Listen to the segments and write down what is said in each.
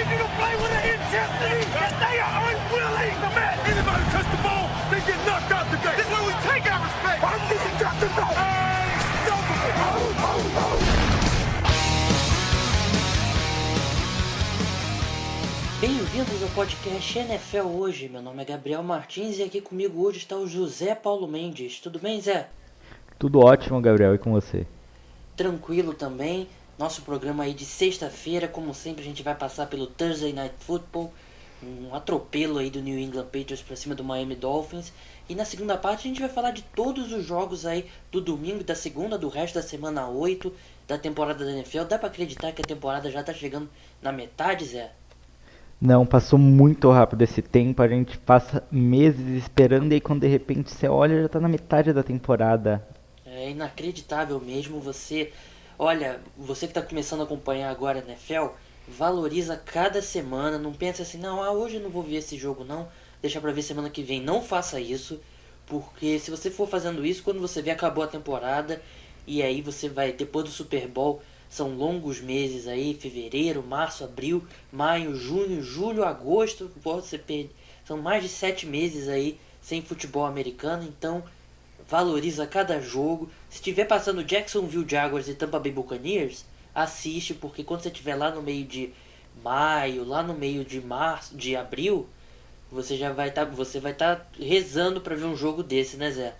easy to play with the intensity that they are unwilling to match. Anybody touch the ball, they get knocked out today. This is where we take our respect. I'm being got to know. Bem-vindos ao podcast NFL Hoje. Meu nome é Gabriel Martins e aqui comigo hoje está o José Paulo Mendes. Tudo bem, Zé? Tudo ótimo, Gabriel, e com você? Tranquilo também. Nosso programa aí de sexta-feira, como sempre, a gente vai passar pelo Thursday Night Football, um atropelo aí do New England Patriots para cima do Miami Dolphins. E na segunda parte a gente vai falar de todos os jogos aí do domingo e da segunda, do resto da semana 8 da temporada da NFL. Dá para acreditar que a temporada já tá chegando na metade, Zé? Não, passou muito rápido esse tempo, a gente passa meses esperando e aí quando de repente você olha já tá na metade da temporada. É inacreditável mesmo. Olha, você que está começando a acompanhar agora a NFL, valoriza cada semana, não pensa assim, não, hoje eu não vou ver esse jogo não, deixa pra ver semana que vem. Não faça isso, porque se você for fazendo isso, quando você vê, acabou a temporada, e aí você vai, depois do Super Bowl, são longos meses aí, fevereiro, março, abril, maio, junho, julho, agosto, são mais de 7 meses aí sem futebol americano, então valoriza cada jogo. Se estiver passando Jacksonville Jaguars e Tampa Bay Buccaneers, assiste, porque quando você estiver lá no meio de maio, lá no meio de março, de abril, você vai estar rezando para ver um jogo desse, né, Zé?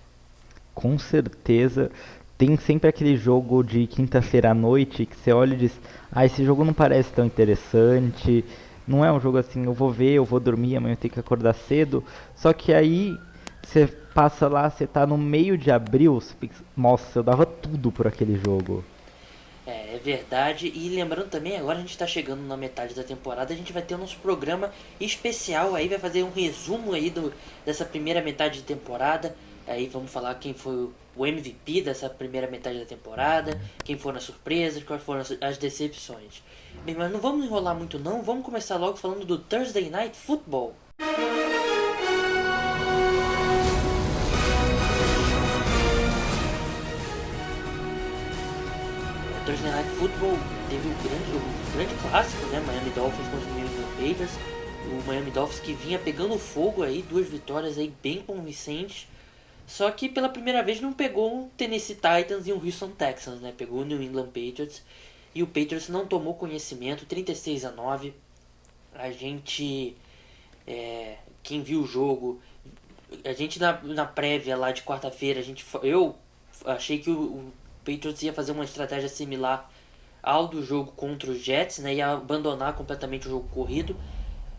Com certeza, tem sempre aquele jogo de quinta-feira à noite que você olha e diz, esse jogo não parece tão interessante, não é um jogo assim, eu vou ver, eu vou dormir, amanhã eu tenho que acordar cedo, só que aí você passa lá, você tá no meio de abril, você pensa, nossa, eu dava tudo por aquele jogo. É verdade. E lembrando também, agora a gente está chegando na metade da temporada, a gente vai ter o nosso programa especial aí, vai fazer um resumo aí dessa primeira metade de temporada. Aí vamos falar quem foi o MVP dessa primeira metade da temporada, quem foram as surpresas, quais foram as decepções. Bem, mas não vamos enrolar muito não, vamos começar logo falando do Thursday Night Football. Thursday Night Football teve um grande clássico, né? Miami Dolphins contra o New England Patriots. O Miami Dolphins que vinha pegando fogo aí, 2 vitórias aí bem convincentes. Só que pela primeira vez não pegou o Tennessee Titans e o Houston Texans, né? Pegou o New England Patriots e o Patriots não tomou conhecimento, 36-9. A gente, quem viu o jogo, a gente na prévia lá de quarta-feira, eu achei que o Patriots ia fazer uma estratégia similar ao do jogo contra os Jets, né? Ia abandonar completamente o jogo corrido.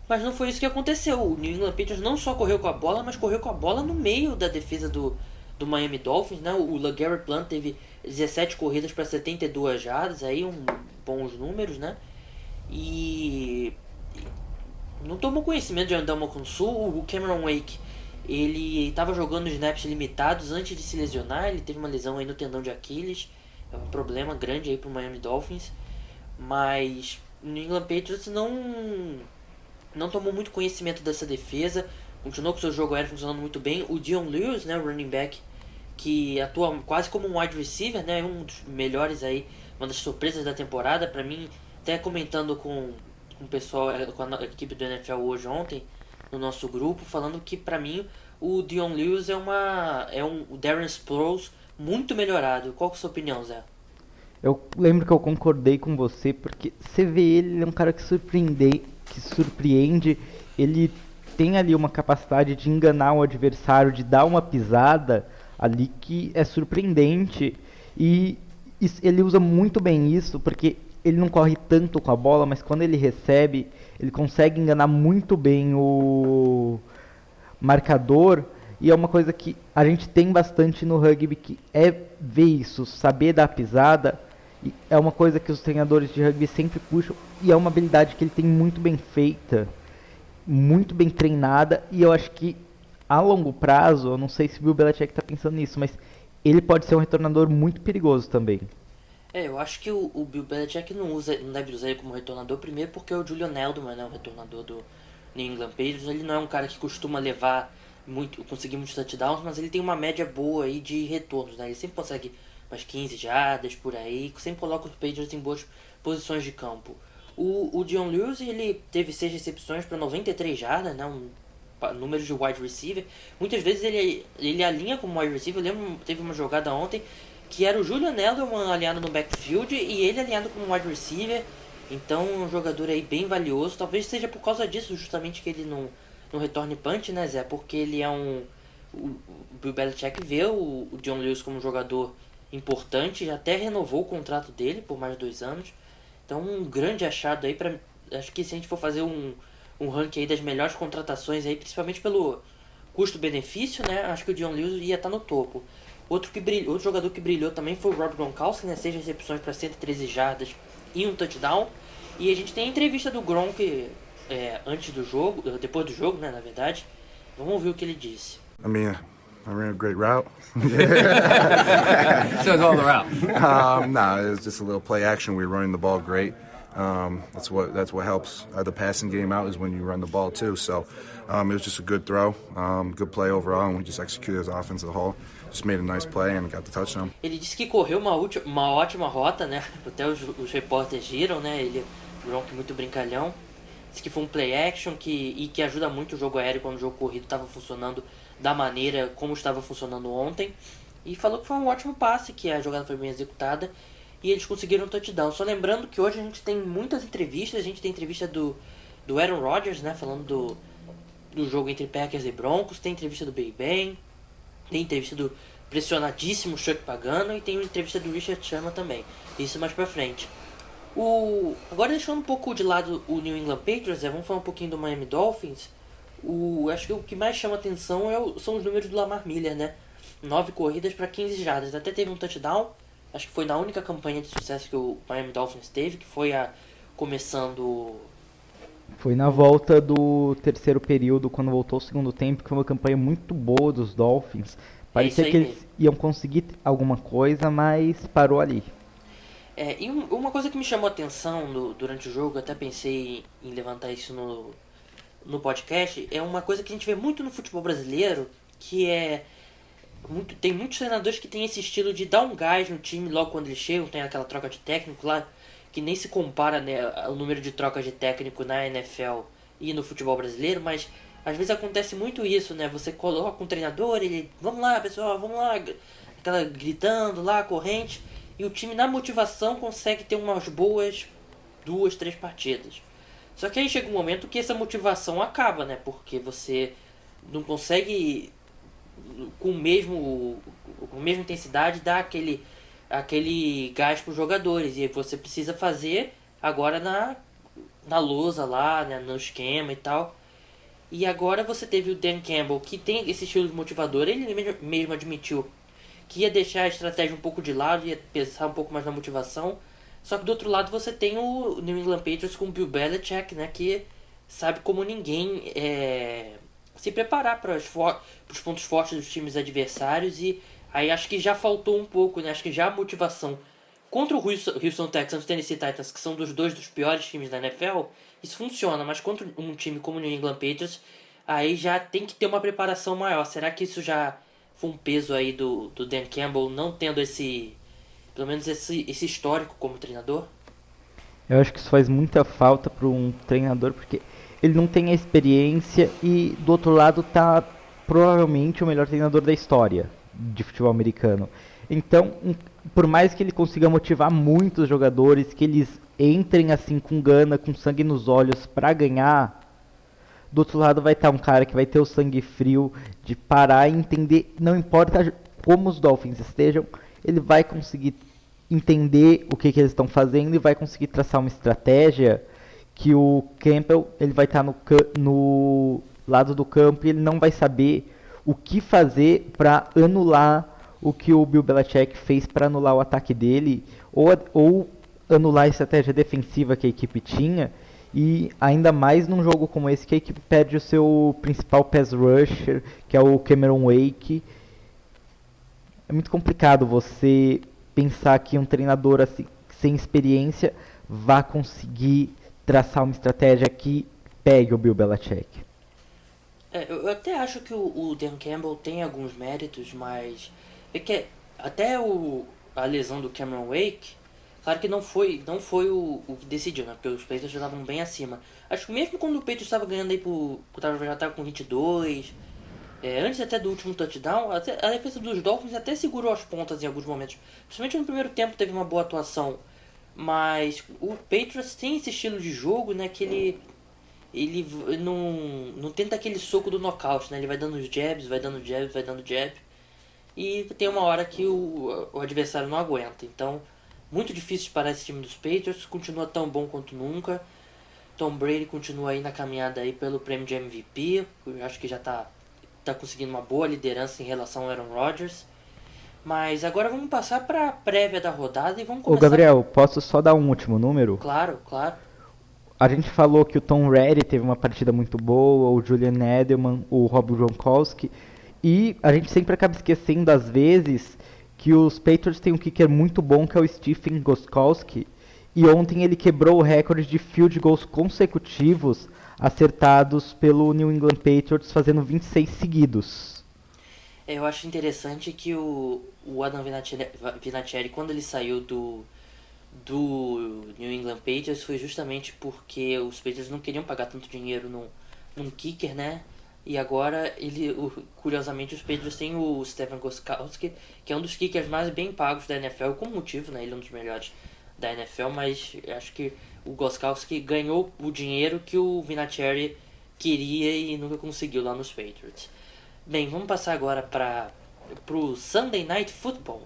Mas não foi isso que aconteceu. O New England Patriots não só correu com a bola, mas correu com a bola no meio da defesa do Miami Dolphins, né? O LeGarrette Blount teve 17 corridas para 72 jardas, aí bons números, né? E não tomou conhecimento de Ndamukong Suh. O Cameron Wake, ele estava jogando snaps limitados antes de se lesionar. Ele teve uma lesão aí no tendão de Aquiles, é um problema grande aí pro Miami Dolphins. Mas o New England Patriots não tomou muito conhecimento dessa defesa, continuou com seu jogo aéreo funcionando muito bem. O Dion Lewis, né, o running back, que atua quase como um wide receiver, né, um dos melhores aí, uma das surpresas da temporada, para mim, até comentando com o pessoal, com a equipe do NFL hoje ontem, no nosso grupo, falando que para mim o Dion Lewis é um Darren Sproles muito melhorado. Qual que é a sua opinião, Zé? Eu lembro que eu concordei com você, porque você vê ele é um cara que surpreende, ele tem ali uma capacidade de enganar o adversário, de dar uma pisada ali que é surpreendente, e ele usa muito bem isso, porque ele não corre tanto com a bola, mas quando ele recebe, ele consegue enganar muito bem o marcador, e é uma coisa que a gente tem bastante no rugby, que é ver isso, saber dar pisada, e é uma coisa que os treinadores de rugby sempre puxam, e é uma habilidade que ele tem muito bem feita, muito bem treinada, e eu acho que a longo prazo, eu não sei se o Bill Belichick está pensando nisso, mas ele pode ser um retornador muito perigoso também. Eu acho que o Bill Belichick não deve usar ele como retornador, primeiro porque o Julian Edelman, né, o retornador do New England Patriots, ele não é um cara que costuma conseguir muitos touchdowns, mas ele tem uma média boa aí de retornos, né? Ele sempre consegue umas 15 jardas por aí, sempre coloca os Patriots em boas posições de campo. O Dion Lewis, ele teve 6 recepções para 93 jardas, né? Número de wide receiver. Muitas vezes ele alinha como wide receiver. Eu lembro, teve uma jogada ontem que era o Julian Edelman alinhado no backfield e ele alinhado como wide receiver. Então, um jogador aí bem valioso. Talvez seja por causa disso justamente que ele não retorne punch, né, Zé? Porque ele é o Bill Belichick vê o Dion Lewis como um jogador importante, já até renovou o contrato dele por mais 2 anos. Então, um grande achado aí para, acho que se a gente for fazer um ranking aí das melhores contratações aí, principalmente pelo custo-benefício, né? Acho que o Dion Lewis ia estar no topo. Outro jogador que brilhou também foi o Rob Gronkowski, né? 6 recepções para 113 jardas e um touchdown. E a gente tem a entrevista do Gronk antes do jogo, depois do jogo, né? Na verdade. Vamos ouvir o que ele disse. I mean, I ran a great route. So it's all the route. Nah, it was just a little play action. We were running the ball great. That's what helps the passing game out is when you run the ball too. So it was just a good throw, good play overall, and we just executed as offense as a whole. Just made a nice play and got the touchdown. Ele disse que correu uma ótima rota, né? Até os repórteres giram, né? O Gronk muito brincalhão. Disse que foi um play action e que ajuda muito o jogo aéreo quando o jogo corrido estava funcionando da maneira como estava funcionando ontem. E falou que foi um ótimo passe, que a jogada foi bem executada e eles conseguiram um touchdown. Só lembrando que hoje a gente tem muitas entrevistas. A gente tem entrevista do Aaron Rodgers, né? Falando do jogo entre Packers e Broncos. Tem entrevista do Big Ben. Tem entrevista do pressionadíssimo Chuck Pagano e tem uma entrevista do Richard Sherman também. Isso mais pra frente. Agora deixando um pouco de lado o New England Patriots, vamos falar um pouquinho do Miami Dolphins. Acho que o que mais chama atenção são os números do Lamar Miller, né? 9 corridas para 15 jardas. Até teve um touchdown. Acho que foi na única campanha de sucesso que o Miami Dolphins teve, que foi começando... Foi na volta do terceiro período, quando voltou o segundo tempo, que foi uma campanha muito boa dos Dolphins. Parecia que eles iam conseguir alguma coisa, mas parou ali. E uma coisa que me chamou a atenção durante o jogo, eu até pensei em levantar isso no podcast, é uma coisa que a gente vê muito no futebol brasileiro, que tem muitos treinadores que têm esse estilo de dar um gás no time logo quando eles chegam, tem aquela troca de técnico lá, que nem se compara, né, o número de trocas de técnico na NFL e no futebol brasileiro, mas às vezes acontece muito isso, né? Você coloca um treinador, ele, vamos lá pessoal, vamos lá, aquela gritando lá, corrente, e o time na motivação consegue ter umas boas 2, 3 partidas. Só que aí chega um momento que essa motivação acaba, né? Porque você não consegue com a mesma intensidade dar aquele gás para os jogadores. E você precisa fazer agora na lousa lá, né? No esquema e tal. E agora você teve o Dan Campbell, que tem esse estilo de motivador. Ele mesmo admitiu que ia deixar a estratégia um pouco de lado, ia pensar um pouco mais na motivação. Só que do outro lado você tem o New England Patriots com o Bill Belichick, né, que sabe como ninguém se preparar para os pontos fortes dos times adversários. E aí acho que já faltou um pouco, né, acho que já a motivação contra o Houston Texans e o Tennessee Titans, que são dois dos piores times da NFL, isso funciona, mas contra um time como o New England Patriots, aí já tem que ter uma preparação maior. Será que isso já foi um peso aí do Dan Campbell não tendo pelo menos esse histórico como treinador? Eu acho que isso faz muita falta para um treinador, porque ele não tem a experiência e do outro lado tá provavelmente o melhor treinador da história de futebol americano. Então, por mais que ele consiga motivar muitos jogadores, que eles entrem assim com gana, com sangue nos olhos para ganhar, do outro lado vai estar um cara que vai ter o sangue frio de parar e entender, não importa como os Dolphins estejam, ele vai conseguir entender o que eles estão fazendo e vai conseguir traçar uma estratégia que o Campbell ele vai estar no lado do campo e ele não vai saber o que fazer para anular o que o Bill Belichick fez para anular o ataque dele ou anular a estratégia defensiva que a equipe tinha. E ainda mais num jogo como esse que a equipe perde o seu principal pass rusher, que é o Cameron Wake. É muito complicado você pensar que um treinador assim, sem experiência vá conseguir traçar uma estratégia que pegue o Bill Belichick. Eu até acho que o Dan Campbell tem alguns méritos, mas é que até a lesão do Cameron Wake Claro que não foi o que decidiu, né? Porque os Patriots já estavam bem acima. Acho que mesmo quando o Patriots estava ganhando aí já estava com 22, antes até do último touchdown, a defesa dos Dolphins até segurou as pontas em alguns momentos. Principalmente no primeiro tempo teve uma boa atuação. Mas o Patriots tem esse estilo de jogo, né? Que ele não tenta aquele soco do nocaute, né? Ele vai dando os jabs, vai dando jab, vai dando jab. E tem uma hora que o adversário não aguenta. Então, muito difícil de parar esse time dos Patriots. Continua tão bom quanto nunca. Tom Brady continua aí na caminhada aí pelo prêmio de MVP. Eu acho que já tá conseguindo uma boa liderança em relação ao Aaron Rodgers. Mas agora vamos passar para a prévia da rodada e vamos começar... Ô Gabriel, posso só dar um último número? Claro, claro. A gente falou que o Tom Brady teve uma partida muito boa, o Julian Edelman, o Rob Gronkowski, e a gente sempre acaba esquecendo às vezes que os Patriots têm um kicker muito bom, que é o Stephen Gostkowski, e ontem ele quebrou o recorde de field goals consecutivos acertados pelo New England Patriots, fazendo 26 seguidos. Eu acho interessante que o Adam Vinatieri, quando ele saiu do New England Patriots, foi justamente porque os Patriots não queriam pagar tanto dinheiro num kicker, né? E agora, curiosamente, os Patriots têm o Stephen Gostkowski, que é um dos kickers mais bem pagos da NFL, com motivo, né? Ele é um dos melhores da NFL, mas acho que o Gostkowski ganhou o dinheiro que o Vinatieri queria e nunca conseguiu lá nos Patriots. Bem, vamos passar agora pro Sunday Night Football.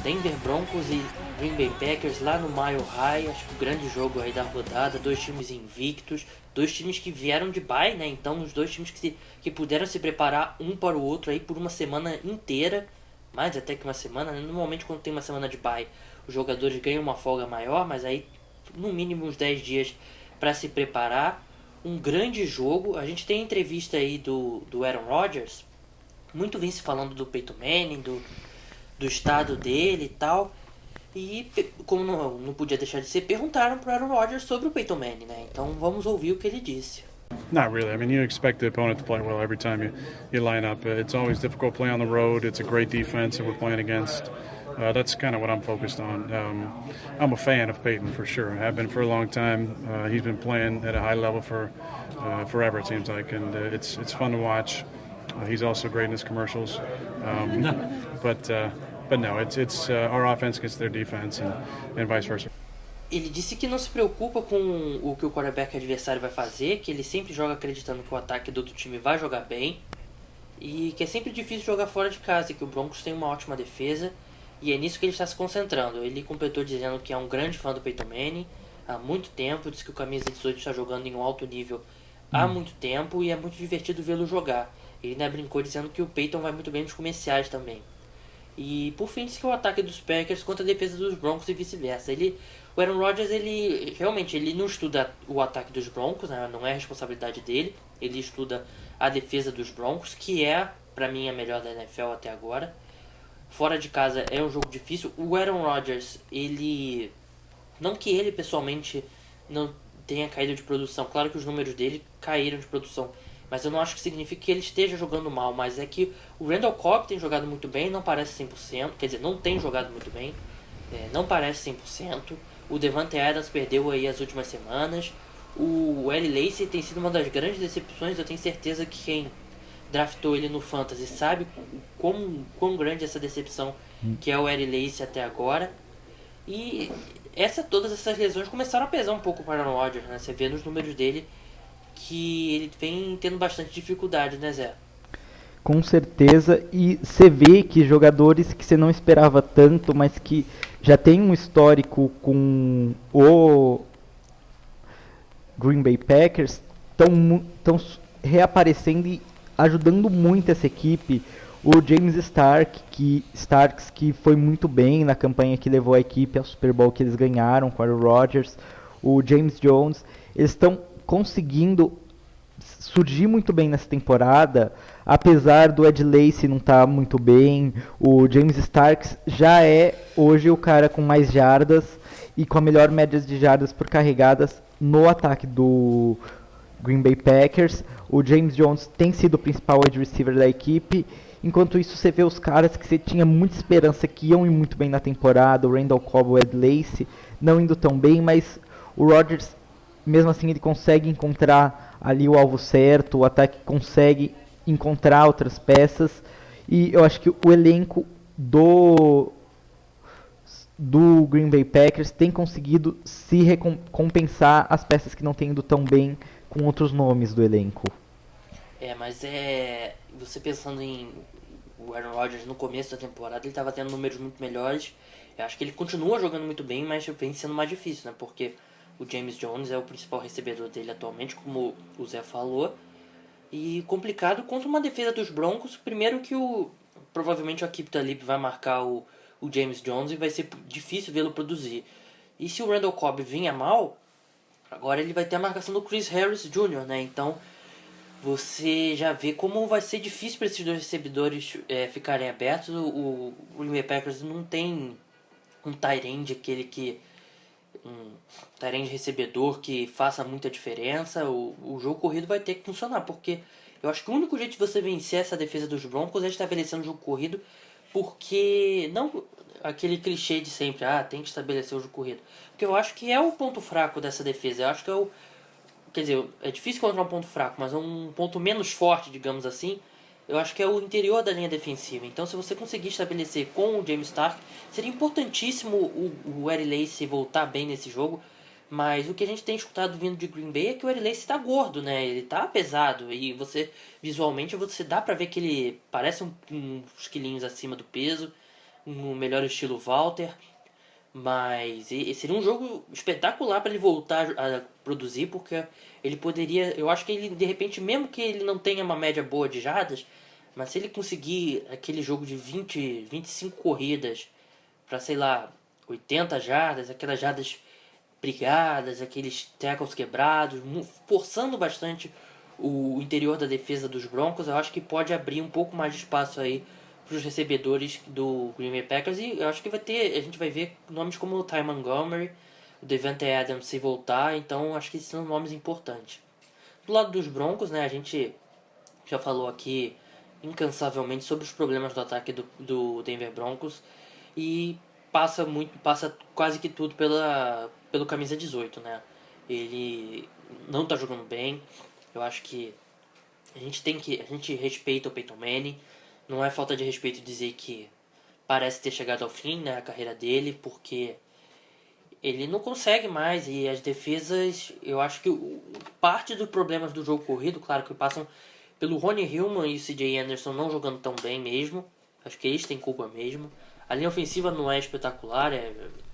Denver Broncos e Green Bay Packers lá no Mile High, acho que o grande jogo aí da rodada, dois times invictos, dois times que vieram de bye, né? Então os dois times que puderam se preparar um para o outro aí por uma semana inteira, mais até que uma semana, né? Normalmente quando tem uma semana de bye, os jogadores ganham uma folga maior, mas aí no mínimo uns 10 dias para se preparar. Um grande jogo, a gente tem entrevista aí do Aaron Rodgers, muito vem se falando do Peyton Manning, do estado dele e tal. E como não podia deixar de ser, perguntaram pro Aaron Rodgers sobre o Peyton Manning, né? Então vamos ouvir o que ele disse. Not really. I mean, you expect the opponent to play well every time you line up. It's always difficult playing on the road. It's a great defense that we're playing against. That's kind of what I'm focused on. I'm a fan of Peyton for sure. I have been for a long time. He's been playing at a high level for forever, it seems like, and it's fun to watch. He's also great in his commercials. But no, it's our offense against their defense and vice versa. Ele disse que não se preocupa com o que o quarterback adversário vai fazer, que ele sempre joga acreditando que o ataque do outro time vai jogar bem e que é sempre difícil jogar fora de casa, e que o Broncos tem uma ótima defesa e é nisso que ele está se concentrando. Ele completou dizendo que é um grande fã do Peyton Manning há muito tempo, disse que o camisa 18 está jogando em um alto nível há muito tempo e é muito divertido vê-lo jogar. Ele ainda brincou dizendo que o Peyton vai muito bem nos comerciais também. E por fim disse que o ataque dos Packers contra a defesa dos Broncos e vice-versa. O Aaron Rodgers, ele realmente não estuda o ataque dos Broncos, né? Não é responsabilidade dele. Ele estuda a defesa dos Broncos, que é, pra mim, a melhor da NFL até agora. Fora de casa é um jogo difícil. O Aaron Rodgers, não que ele pessoalmente não tenha caído de produção. Claro que os números dele caíram de produção, mas eu não acho que significa que ele esteja jogando mal. Mas é que o Randall Cobb tem jogado muito bem, não parece 100%. Quer dizer, não tem jogado muito bem, não parece 100%. O Devante Adams perdeu aí as últimas semanas. O Elie Lacy tem sido uma das grandes decepções. Eu tenho certeza que quem draftou ele no Fantasy sabe quão grande essa decepção que é o Elie Lacy até agora. E todas essas lesões começaram a pesar um pouco para o Aaron Rodgers, né? Você vê nos números dele que ele vem tendo bastante dificuldade, né, Zé? Com certeza, e você vê que jogadores que você não esperava tanto, mas que já tem um histórico com o Green Bay Packers, estão reaparecendo e ajudando muito essa equipe. O James Starks, que foi muito bem na campanha que levou a equipe ao Super Bowl que eles ganharam com o Aaron Rodgers. O James Jones, eles estão conseguindo surgir muito bem nessa temporada, apesar do Ed Lacy não estar muito bem. O James Starks já é hoje o cara com mais jardas e com a melhor média de jardas por carregadas no ataque Green Bay Packers. O James Jones tem sido o principal wide receiver da equipe. Enquanto isso, você vê os caras que você tinha muita esperança que iam ir muito bem na temporada, o Randall Cobb, o Ed Lacy, não indo tão bem, mas o Rodgers, mesmo assim, ele consegue encontrar ali o alvo certo, o ataque consegue encontrar outras peças, e eu acho que o elenco do Green Bay Packers tem conseguido se recompensar as peças que não têm ido tão bem com outros nomes do elenco. Mas você pensando em o Aaron Rodgers no começo da temporada, ele estava tendo números muito melhores. Eu acho que ele continua jogando muito bem, mas vem sendo mais difícil, né? Porque o James Jones é o principal recebedor dele atualmente, como o Zé falou. E complicado contra uma defesa dos Broncos. Primeiro que provavelmente o Aqib Talib vai marcar o James Jones e vai ser difícil vê-lo produzir. E se o Randall Cobb vinha mal, agora ele vai ter a marcação do Chris Harris Jr., né? Então você já vê como vai ser difícil para esses dois recebedores ficarem abertos. O Green Bay Packers não tem um tight end, um tight end recebedor que faça muita diferença. O jogo corrido vai ter que funcionar, porque eu acho que o único jeito de você vencer essa defesa dos Broncos é estabelecendo o jogo corrido, porque não aquele clichê de sempre, tem que estabelecer o jogo corrido, porque eu acho que é o ponto fraco dessa defesa. Eu acho que quer dizer, é difícil encontrar um ponto fraco, mas é um ponto menos forte, digamos assim. Eu acho que é o interior da linha defensiva. Então, se você conseguir estabelecer com o James Stark, seria importantíssimo o Eddie Lacy voltar bem nesse jogo. Mas o que a gente tem escutado vindo de Green Bay é que o Eddie Lacy tá gordo, né? Ele tá pesado. E visualmente, você dá pra ver que ele parece uns quilinhos acima do peso. No melhor estilo Walter. Mas seria um jogo espetacular para ele voltar a produzir, porque ele poderia... Eu acho que ele, de repente, mesmo que ele não tenha uma média boa de jardas, mas se ele conseguir aquele jogo de 20, 25 corridas para, sei lá, 80 jardas, aquelas jardas brigadas, aqueles tackles quebrados, forçando bastante o interior da defesa dos Broncos, eu acho que pode abrir um pouco mais de espaço aí para os recebedores do Green Bay Packers. E eu acho que a gente vai ver nomes como o Ty Montgomery, o Devante Adams se voltar. Então acho que esses são nomes importantes. Do lado dos Broncos, né, a gente já falou aqui incansavelmente sobre os problemas do ataque do Denver Broncos, e passa quase que tudo pelo camisa 18, né? Ele não tá jogando bem. Eu acho que a gente respeita o Peyton Manning. Não é falta de respeito dizer que parece ter chegado ao fim, né, a carreira dele, porque ele não consegue mais. E as defesas, eu acho que parte dos problemas do jogo corrido, claro que passam pelo Ronnie Hillman e o CJ Anderson não jogando tão bem mesmo. Acho que eles têm culpa mesmo. A linha ofensiva não é espetacular,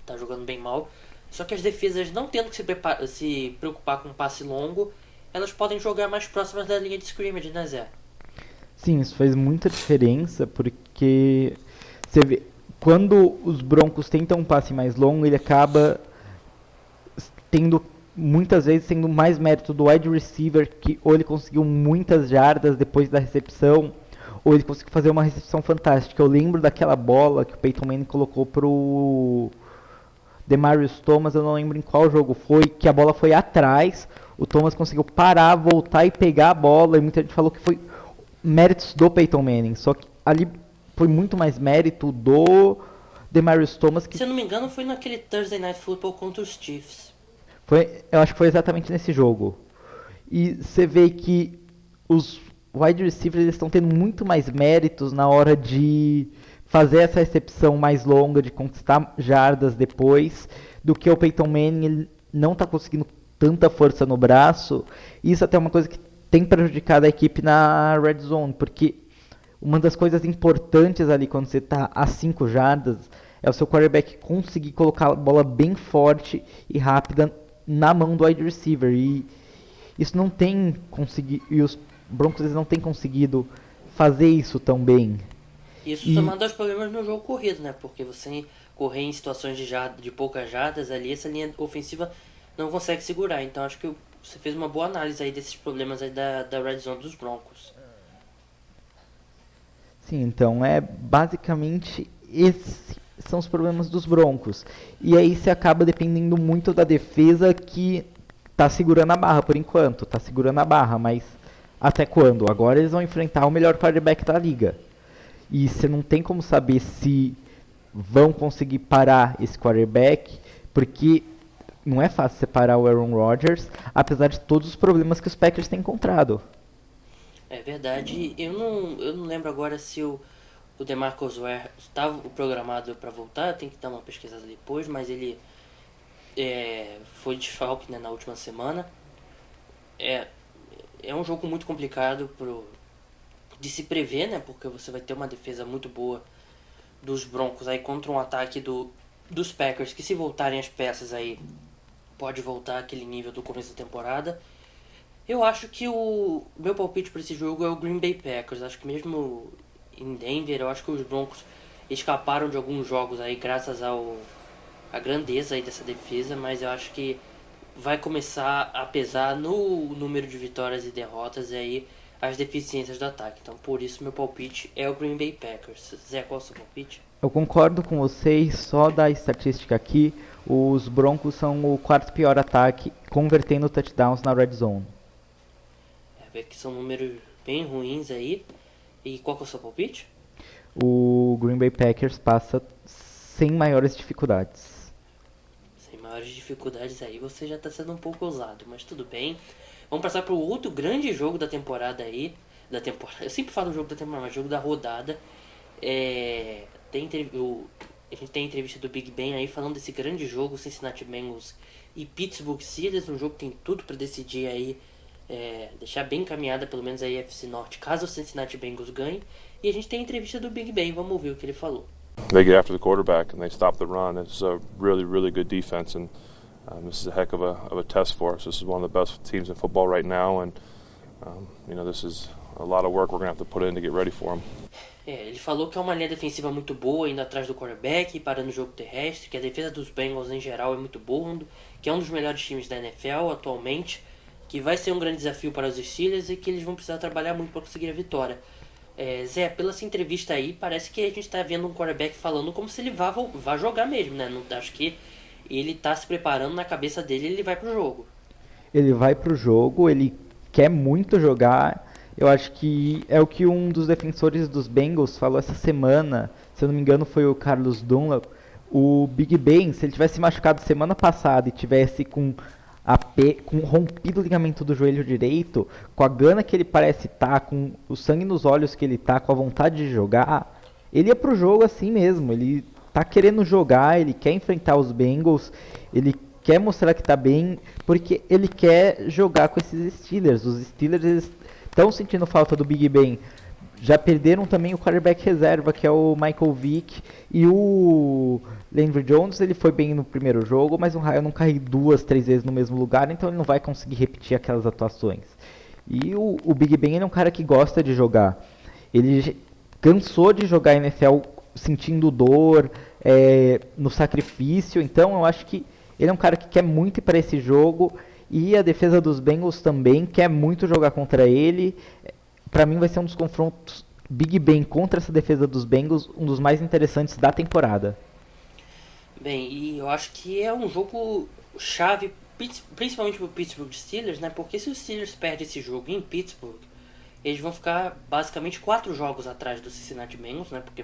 tá jogando bem mal. Só que as defesas, não tendo que se preocupar com um passe longo, elas podem jogar mais próximas da linha de scrimmage, né, Zé? Sim, isso faz muita diferença, porque você vê, quando os Broncos tentam um passe mais longo, ele acaba muitas vezes tendo mais mérito do wide receiver, que ou ele conseguiu muitas jardas depois da recepção, ou ele conseguiu fazer uma recepção fantástica. Eu lembro daquela bola que o Peyton Manning colocou pro Demaryius Thomas, eu não lembro em qual jogo foi, que a bola foi atrás, o Thomas conseguiu parar, voltar e pegar a bola, e muita gente falou que foi méritos do Peyton Manning, só que ali foi muito mais mérito do Demaryius Thomas. Se eu não me engano, foi naquele Thursday Night Football contra os Chiefs. Eu acho que foi exatamente nesse jogo. E você vê que os wide receivers estão tendo muito mais méritos na hora de fazer essa recepção mais longa, de conquistar jardas depois, do que o Peyton Manning. Ele não está conseguindo tanta força no braço. Isso até é uma coisa que tem prejudicado a equipe na red zone, porque uma das coisas importantes ali quando você está a 5 jardas é o seu quarterback conseguir colocar a bola bem forte e rápida na mão do wide receiver, e isso não tem conseguido, e os Broncos eles não têm conseguido fazer isso tão bem. Isso somando aos problemas no jogo corrido, né? Porque você correr em situações de poucas jardas ali, essa linha ofensiva não consegue segurar. Então acho que você fez uma boa análise aí desses problemas aí da red zone dos Broncos. Sim, então basicamente esses são os problemas dos Broncos. E aí você acaba dependendo muito da defesa, que tá segurando a barra por enquanto, tá segurando a barra, mas até quando? Agora eles vão enfrentar o melhor quarterback da liga. E você não tem como saber se vão conseguir parar esse quarterback, porque não é fácil separar o Aaron Rodgers, apesar de todos os problemas que os Packers têm encontrado. É verdade. Eu não lembro agora se o DeMarcus Ware estava programado para voltar, tem que dar uma pesquisada depois, mas ele foi desfalque, né, na última semana. É um jogo muito complicado de se prever, né, porque você vai ter uma defesa muito boa dos Broncos aí contra um ataque dos Packers, que se voltarem as peças aí pode voltar àquele nível do começo da temporada. Eu acho que o meu palpite para esse jogo é o Green Bay Packers. Acho que mesmo em Denver, eu acho que os Broncos escaparam de alguns jogos aí graças à grandeza aí dessa defesa, mas eu acho que vai começar a pesar no número de vitórias e derrotas e aí as deficiências do ataque. Então por isso meu palpite é o Green Bay Packers. Zé, qual é o seu palpite? Eu concordo com vocês, só da estatística aqui, os Broncos são o quarto pior ataque, convertendo touchdowns na red zone. Vê que são números bem ruins aí. E qual que é o seu palpite? O Green Bay Packers passa sem maiores dificuldades. Sem maiores dificuldades aí, você já está sendo um pouco ousado, mas tudo bem. Vamos passar para o outro grande jogo da temporada aí. Eu sempre falo jogo da temporada, mas jogo da rodada. A gente tem a entrevista do Big Ben aí falando desse grande jogo, Cincinnati Bengals e Pittsburgh Steelers, um jogo que tem tudo para decidir aí, deixar bem encaminhada pelo menos a AFC Norte, caso o Cincinnati Bengals ganhe. E a gente tem a entrevista do Big Ben, vamos ouvir o que ele falou. They get after the quarterback and they stop the run. It's a really, really good defense, and this is a heck of a test for us. This is one of the best teams in football right now, and this is a lot of work we're going to have to put in to get ready for them. Ele falou que é uma linha defensiva muito boa, indo atrás do quarterback, parando o jogo terrestre, que a defesa dos Bengals em geral é muito boa, que é um dos melhores times da NFL atualmente, que vai ser um grande desafio para os Steelers e que eles vão precisar trabalhar muito para conseguir a vitória. Zé, pela essa entrevista aí, parece que a gente está vendo um quarterback falando como se ele vá jogar mesmo, né? Não, acho que ele está se preparando na cabeça dele e ele vai pro jogo. Ele vai pro jogo, ele quer muito jogar. Eu acho que é o que um dos defensores dos Bengals falou essa semana, se eu não me engano foi o Carlos Dunlap. O Big Ben, se ele tivesse machucado semana passada e tivesse com rompido o ligamento do joelho direito, com a gana que ele parece estar, com o sangue nos olhos que ele tá, com a vontade de jogar, ele ia pro jogo assim mesmo. Ele tá querendo jogar, ele quer enfrentar os Bengals, ele quer mostrar que tá bem, porque ele quer jogar com esses Steelers. Os Steelers estão sentindo falta do Big Ben. Já perderam também o quarterback reserva, que é o Michael Vick, e o Landry Jones. Ele foi bem no primeiro jogo, mas o Ryan não caiu 2, 3 vezes no mesmo lugar, então ele não vai conseguir repetir aquelas atuações. E o Big Ben ele é um cara que gosta de jogar. Ele cansou de jogar NFL sentindo dor, no sacrifício, então eu acho que ele é um cara que quer muito ir para esse jogo, e a defesa dos Bengals também quer muito jogar contra ele. Para mim vai ser um dos confrontos Big Ben contra essa defesa dos Bengals, um dos mais interessantes da temporada. Bem, e eu acho que é um jogo chave, principalmente pro Pittsburgh Steelers, né? Porque se os Steelers perdem esse jogo em Pittsburgh, eles vão ficar basicamente 4 jogos atrás do Cincinnati Bengals, né? Porque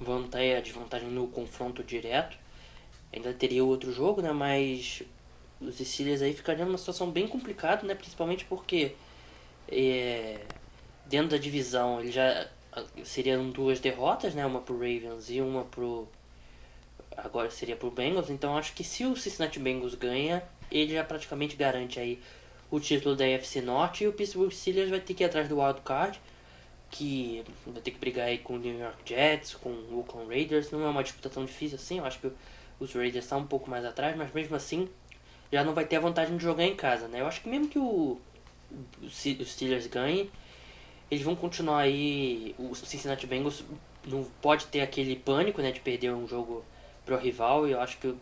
vão ter a desvantagem no confronto direto. Ainda teria outro jogo, né? Mas os Steelers aí ficariam numa situação bem complicada, né? Principalmente porque dentro da divisão ele já seriam 2 derrotas, né? Uma pro Ravens e uma agora seria pro Bengals. Então acho que se o Cincinnati Bengals ganha, ele já praticamente garante aí o título da AFC Norte, e o Pittsburgh Steelers vai ter que ir atrás do Wild Card, que vai ter que brigar aí com o New York Jets, com o Oakland Raiders. Não é uma disputa tão difícil assim, eu acho que os Raiders estão um pouco mais atrás, mas mesmo assim já não vai ter a vantagem de jogar em casa, né? Eu acho que mesmo que os Steelers ganhem, eles vão continuar aí. O Cincinnati Bengals não pode ter aquele pânico, né, de perder um jogo pro rival, e eu acho que o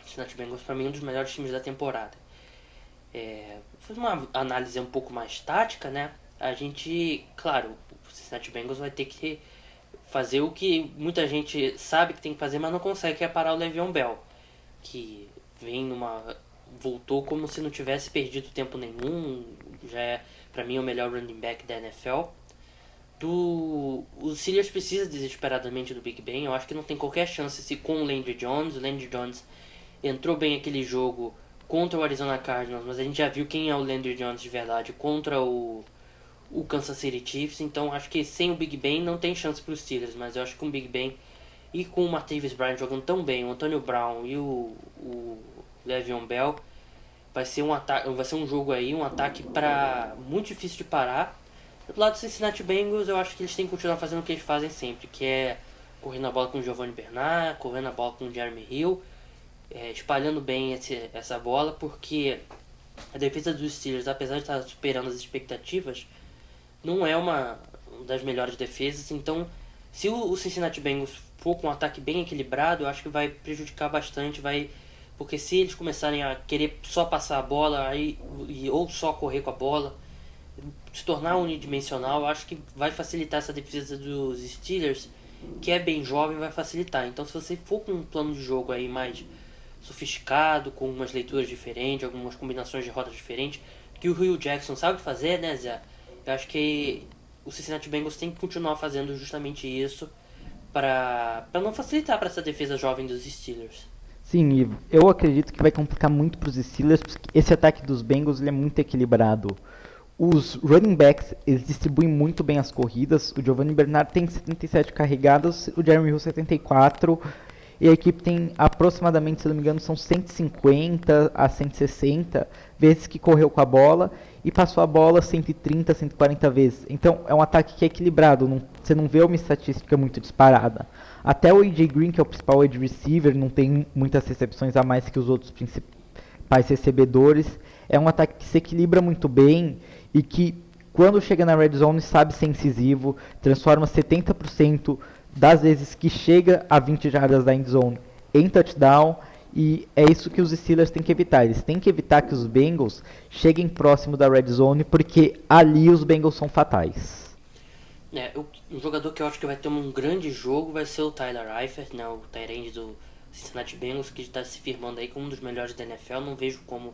Cincinnati Bengals para mim é um dos melhores times da temporada. Fazer uma análise um pouco mais tática, né? A gente, claro, o Cincinnati Bengals vai ter que fazer o que muita gente sabe que tem que fazer, mas não consegue, que é parar o Le'Veon Bell, que vem numa voltou como se não tivesse perdido tempo nenhum, já é pra mim o melhor running back da NFL. Os Steelers precisa desesperadamente do Big Ben. Eu acho que não tem qualquer chance se com o Landry Jones. O Landry Jones entrou bem aquele jogo contra o Arizona Cardinals, mas a gente já viu quem é o Landry Jones de verdade contra o Kansas City Chiefs. Então acho que sem o Big Ben não tem chance para os Steelers, mas eu acho que com o Big Ben e com o Martavis Bryant jogando tão bem, o Antonio Brown e o Le'Veon Bell, vai ser um jogo aí, um ataque muito difícil de parar. Do lado do Cincinnati Bengals, eu acho que eles têm que continuar fazendo o que eles fazem sempre, que é correndo a bola com o Giovanni Bernard, correndo a bola com o Jeremy Hill, espalhando bem essa bola, porque a defesa dos Steelers, apesar de estar superando as expectativas, não é uma das melhores defesas. Então, se o Cincinnati Bengals for com um ataque bem equilibrado, eu acho que vai prejudicar bastante, porque se eles começarem a querer só passar a bola ou só correr com a bola, se tornar unidimensional, eu acho que vai facilitar essa defesa dos Steelers, que é bem jovem, vai facilitar. Então, se você for com um plano de jogo aí mais sofisticado, com umas leituras diferentes, algumas combinações de rotas diferentes, que o Hugh Jackson sabe fazer, né, Zé? Eu acho que o Cincinnati Bengals tem que continuar fazendo justamente isso para não facilitar para essa defesa jovem dos Steelers. Sim, e eu acredito que vai complicar muito para os Steelers, porque esse ataque dos Bengals ele é muito equilibrado. Os running backs, eles distribuem muito bem as corridas. O Giovanni Bernard tem 77 carregadas, o Jeremy Hill 74. E a equipe tem aproximadamente, se não me engano, são 150 a 160 vezes que correu com a bola e passou a bola 130, 140 vezes. Então é um ataque que é equilibrado, você não vê uma estatística muito disparada. Até o AJ Green, que é o principal wide receiver, não tem muitas recepções a mais que os outros principais recebedores. É um ataque que se equilibra muito bem e que, quando chega na red zone, sabe ser incisivo, transforma 70% das vezes que chega a 20 jardas da end zone em touchdown, e é isso que os Steelers têm que evitar. Eles têm que evitar que os Bengals cheguem próximo da red zone, porque ali os Bengals são fatais. Um jogador que eu acho que vai ter um grande jogo vai ser o Tyler Eifert, né, o tight end do Cincinnati Bengals, que está se firmando aí como um dos melhores da NFL. Não vejo como